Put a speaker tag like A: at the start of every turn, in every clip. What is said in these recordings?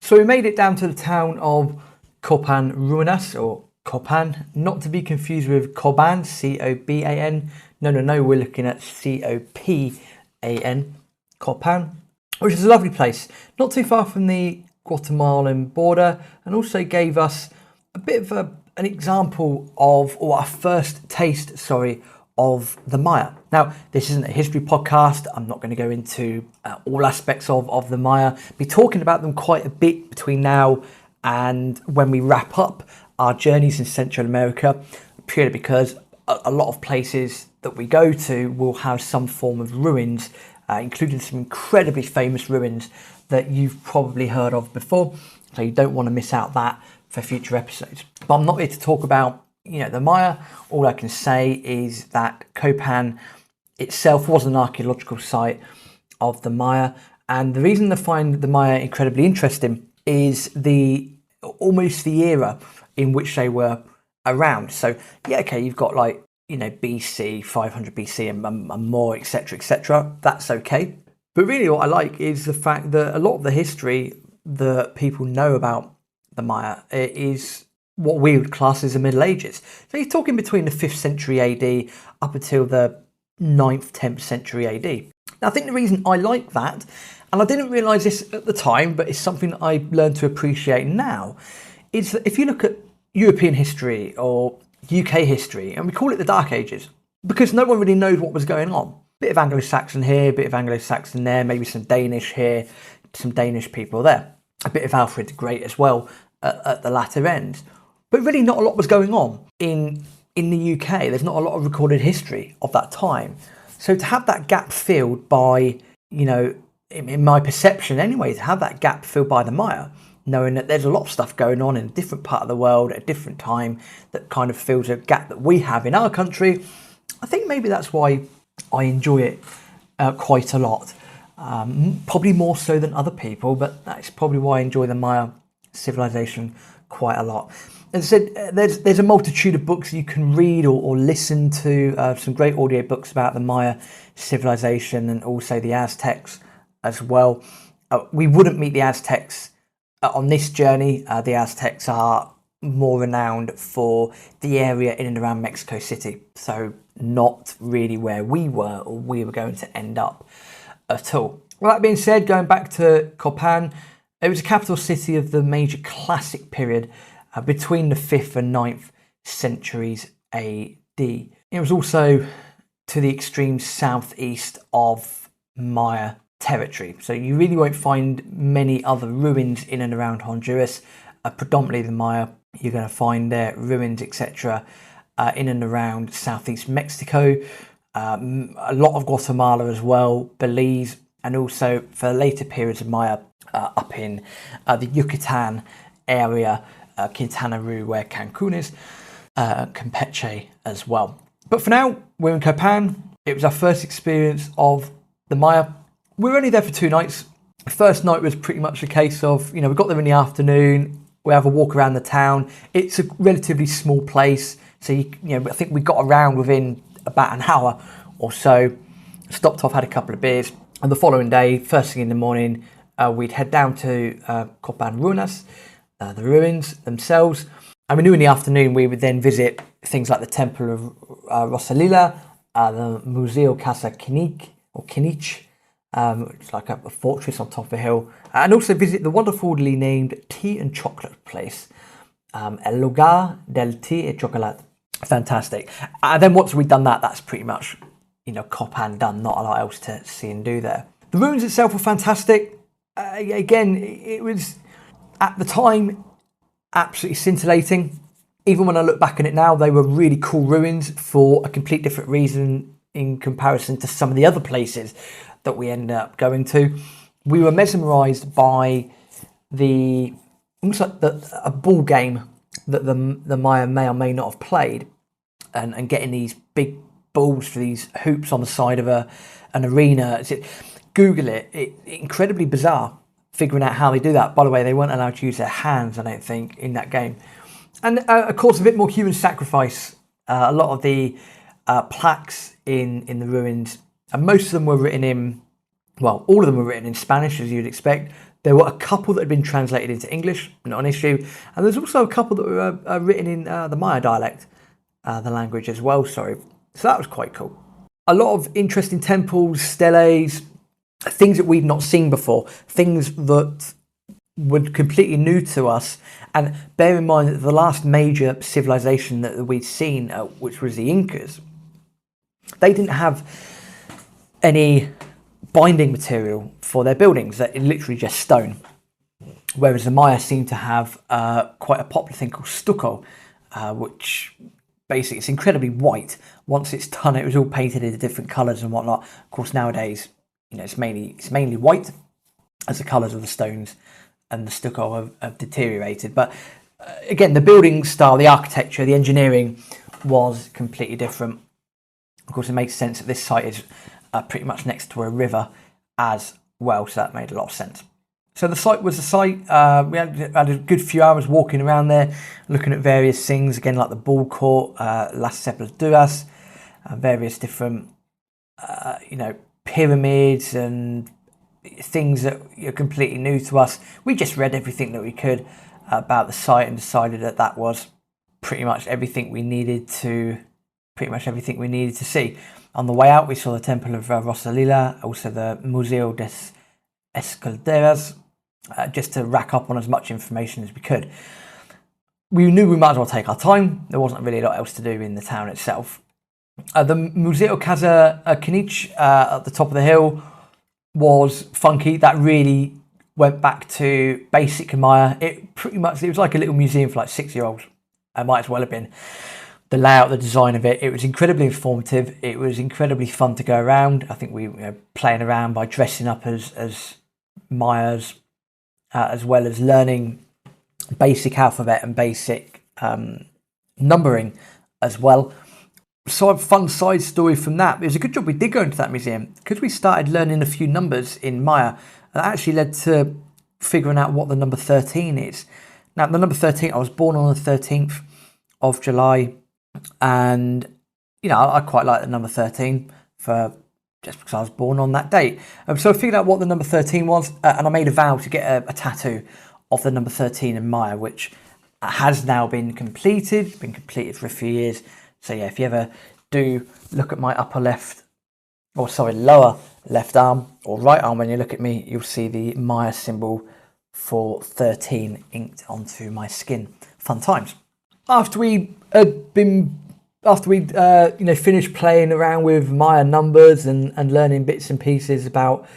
A: So we made it down to the town of Copan Ruinas, or Copan, not to be confused with Copan, C-O-B-A-N. No, we're looking at C-O-P-A-N, Copan, which is a lovely place, not too far from the Guatemalan border, and also gave us a bit of an example of, or our first taste, of the Maya. Now, this isn't a history podcast. I'm not going to go into all aspects of the Maya. Be talking about them quite a bit between now and when we wrap up our journeys in Central America, purely because a lot of places that we go to will have some form of ruins, including some incredibly famous ruins that you've probably heard of before. So you don't want to miss out that for future episodes. But I'm not here to talk about the Maya. All I can say is that Kopan itself was an archaeological site of the Maya, and the reason I find the Maya incredibly interesting is almost the era in which they were around. So you've got BC, 500 BC and more, etc. That's okay. But really what I like is the fact that a lot of the history that people know about the Maya is what we would class as the Middle Ages. So you're talking between the 5th century AD up until the 9th, 10th century AD. Now, I think the reason I like that, and I didn't realise this at the time, but it's something I learned to appreciate now, is that if you look at European history or UK history, and we call it the Dark Ages, because no one really knows what was going on. Bit of Anglo-Saxon here, bit of Anglo-Saxon there, maybe some Danish here, some Danish people there. A bit of Alfred the Great as well at the latter end. But really not a lot was going on in the UK. There's not a lot of recorded history of that time. So to have that gap filled by, in my perception anyway, to have that gap filled by the Maya, knowing that there's a lot of stuff going on in a different part of the world at a different time that kind of fills a gap that we have in our country, I think maybe that's why I enjoy it quite a lot. Probably more so than other people, but that's probably why I enjoy the Maya civilization quite a lot. As I said, there's a multitude of books you can read or listen to, some great audio books about the Maya civilization and also the Aztecs as well. We wouldn't meet the Aztecs on this journey. The Aztecs are more renowned for the area in and around Mexico City, so not really where we were or we were going to end up at all. Well, that being said, going back to Copan, it was a capital city of the major classic period between the 5th and 9th centuries AD. It was also to the extreme southeast of Maya territory, so you really won't find many other ruins in and around Honduras. Predominantly the Maya, you're going to find their ruins, etc., in and around southeast Mexico, a lot of Guatemala as well, Belize, and also for later periods of Maya up in the Yucatan area, Quintana Roo, where Cancun is, Campeche as well. But for now, we're in Copan. It was our first experience of the Maya. We were only there for 2 nights. The first night was pretty much a case of, we got there in the afternoon, we have a walk around the town. It's a relatively small place, so I think we got around within about an hour or so. Stopped off, had a couple of beers, and the following day, first thing in the morning, we'd head down to Copan Ruinas, the ruins themselves. And we knew in the afternoon we would then visit things like the Temple of Rosalila, the Museo Casa Kinich, it's like a fortress on top of a hill, and also visit the wonderfully named tea and chocolate place, El Lugar del Té y Chocolate. Fantastic. And then once we'd done that, that's pretty much, Copan done. Not a lot else to see and do there. The ruins itself were fantastic. Again, it was, at the time, absolutely scintillating. Even when I look back on it now, they were really cool ruins for a complete different reason in comparison to some of the other places that we ended up going to. We were mesmerised by almost like a ball game that the Maya may or may not have played, and getting these big balls for these hoops on the side of an arena. Google it. It's incredibly bizarre figuring out how they do that. By the way, they weren't allowed to use their hands, I don't think, in that game. And of course, a bit more human sacrifice. A lot of the plaques in the ruins, and most of them were written in, well, all of them were written in Spanish, as you'd expect, There were a couple that had been translated into English, not an issue. And there's also a couple that were written in the Maya dialect, the language as well, sorry. So that was quite cool. A lot of interesting temples, steles, things that we'd not seen before, things that were completely new to us. And bear in mind that the last major civilization that we'd seen, which was the Incas, they didn't have any binding material for their buildings. They're literally just stone. Whereas the Maya seem to have quite a popular thing called stucco, which basically it's incredibly white. Once it's done, it was all painted into different colours and whatnot. Of course, nowadays, it's mainly white, as the colours of the stones and the stucco have deteriorated. But again, the building style, the architecture, the engineering was completely different. Of course, it makes sense that this site is pretty much next to a river as well, so that made a lot of sense. So the site was the site. We had a good few hours walking around there, looking at various things, again, like the ball court, Las Sepulturas, various different, pyramids and things that are completely new to us. We just read everything that we could about the site and decided that was pretty much everything we needed to see. On the way out, we saw the Temple of Rosalila, also the Museo des Escalderas, just to rack up on as much information as we could. We knew we might as well take our time. There wasn't really a lot else to do in the town itself. The Museo Casa Kinich at the top of the hill was funky. That really went back to basic Maya. It was like a little museum for like 6-year-olds. It might as well have been. The layout, the design of it was incredibly informative. It was incredibly fun to go around. I think we were playing around by dressing up as Mayas, as well as learning basic alphabet and basic numbering as well. So a fun side story from that. It was a good job we did go into that museum, because we started learning a few numbers in Maya. That actually led to figuring out what the number 13 is. Now, the number 13, I was born on the 13th of July, and I quite like the number 13 just because I was born on that date. So I figured out what the number 13 was, and I made a vow to get a tattoo of the number 13 in Maya, which has now been completed. It's been completed for a few years. So yeah, if you ever do look at my lower left arm or right arm, when you look at me, you'll see the Maya symbol for 13 inked onto my skin. Fun times. After we'd finished playing around with Maya numbers and learning bits and pieces about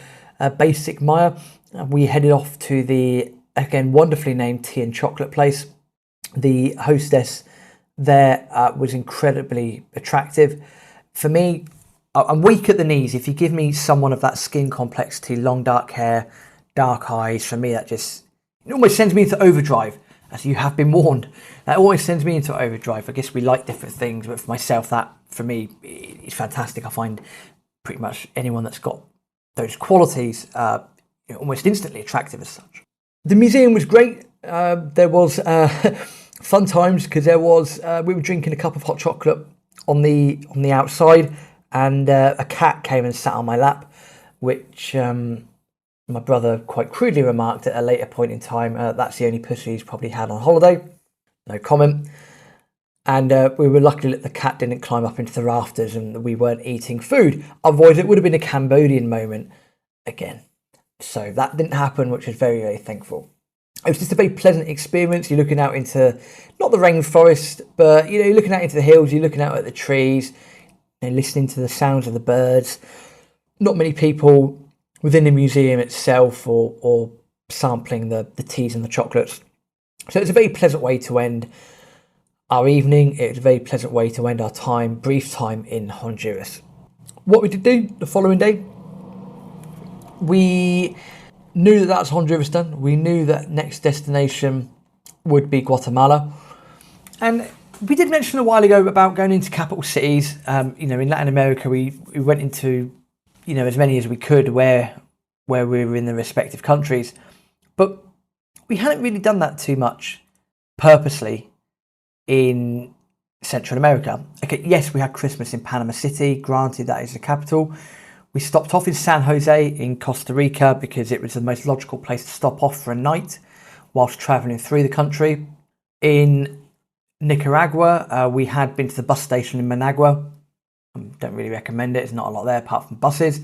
A: basic Maya, we headed off to the, again, wonderfully named tea and chocolate place. The hostess there was incredibly attractive. For me, I'm weak at the knees. If you give me someone of that skin complexity, long dark hair, dark eyes, for me it almost sends me into overdrive, as you have been warned. That always sends me into overdrive. I guess we like different things, but for myself, that for me is fantastic. I find pretty much anyone that's got those qualities almost instantly attractive as such. The museum was great. There was fun times, because we were drinking a cup of hot chocolate on the outside, and a cat came and sat on my lap, which my brother quite crudely remarked at a later point in time, that's the only pussy he's probably had on holiday. No comment. And we were lucky that the cat didn't climb up into the rafters and we weren't eating food. Otherwise, it would have been a Cambodian moment again. So that didn't happen, which was very, very thankful. It was just a very pleasant experience. You're looking out into, not the rainforest, but you're looking out into the hills, you're looking out at the trees, listening to the sounds of the birds. Not many people within the museum itself or sampling the teas and the chocolates. So it's a very pleasant way to end our evening. It was a very pleasant way to end our brief time in Honduras. What we did do the following day, we knew that was Honduras done. We knew that next destination would be Guatemala. And we did mention a while ago about going into capital cities. In Latin America, we went into, as many as we could where we were in the respective countries. But we hadn't really done that too much purposely in Central America. Okay, yes, we had Christmas in Panama City. Granted, that is the capital. We stopped off in San Jose in Costa Rica because it was the most logical place to stop off for a night whilst traveling through the country. In Nicaragua, we had been to the bus station in Managua. Don't really recommend it. There's not a lot there apart from buses.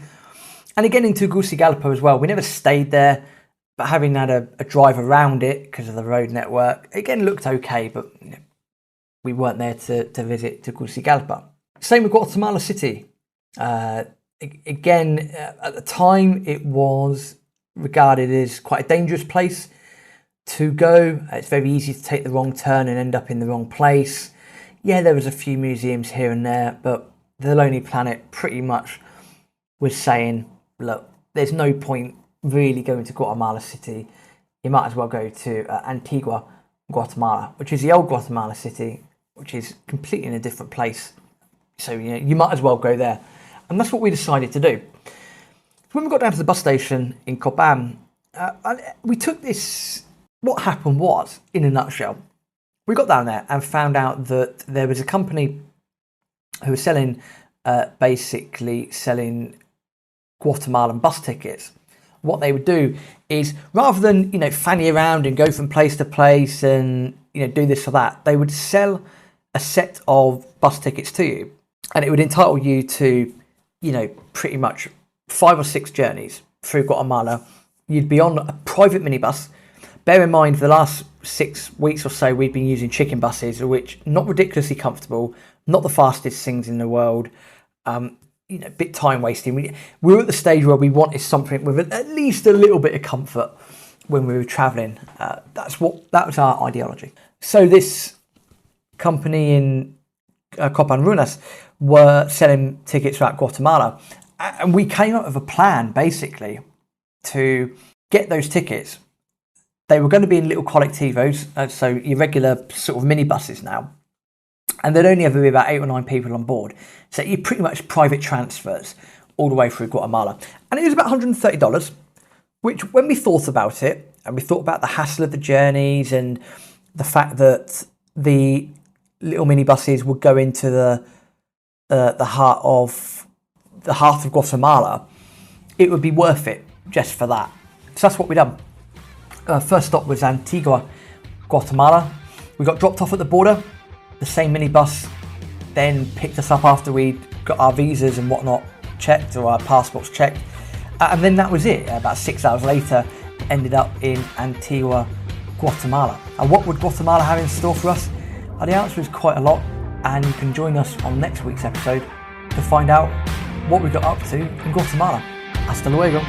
A: And again in Tegucigalpa as well. We never stayed there, but having had a drive around it because of the road network, again looked okay, but we weren't there to visit Tegucigalpa. Same with Guatemala City. Again, at the time, it was regarded as quite a dangerous place to go. It's very easy to take the wrong turn and end up in the wrong place. Yeah, there was a few museums here and there, but the Lonely Planet pretty much was saying, look, there's no point really going to Guatemala City. You might as well go to Antigua, Guatemala, which is the old Guatemala City, which is completely in a different place. So you might as well go there. And that's what we decided to do. When we got down to the bus station in Kopan, we took this. What happened was, in a nutshell, we got down there and found out that there was a company who was basically selling Guatemalan bus tickets. What they would do is, rather than fanny around and go from place to place and do this or that, they would sell a set of bus tickets to you, and it would entitle you to pretty much 5 or 6 journeys through Guatemala. You'd be on a private minibus. Bear in mind, for the last 6 weeks or so, we've been using chicken buses, which not ridiculously comfortable, not the fastest things in the world, a bit time wasting. We were at the stage where we wanted something with at least a little bit of comfort when we were travelling. That was our ideology. So this company in Copan Ruinas were selling tickets throughout Guatemala, and we came up with a plan basically to get those tickets. They were going to be in little colectivos, so irregular sort of minibuses now, and there'd only ever be about 8 or 9 people on board, so you pretty much private transfers all the way through Guatemala. And it was about $130, which, when we thought about it, and we thought about the hassle of the journeys and the fact that the little minibuses would go into the heart of Guatemala, it would be worth it just for that. So that's what we done. First stop was Antigua, Guatemala. We got dropped off at the border. The same minibus then picked us up after we got our visas and whatnot checked, or our passports checked, and then that was it. About 6 hours later, ended up in Antigua, Guatemala. And what would Guatemala have in store for us? The answer is quite a lot, and you can join us on next week's episode to find out what we got up to in Guatemala. Hasta luego.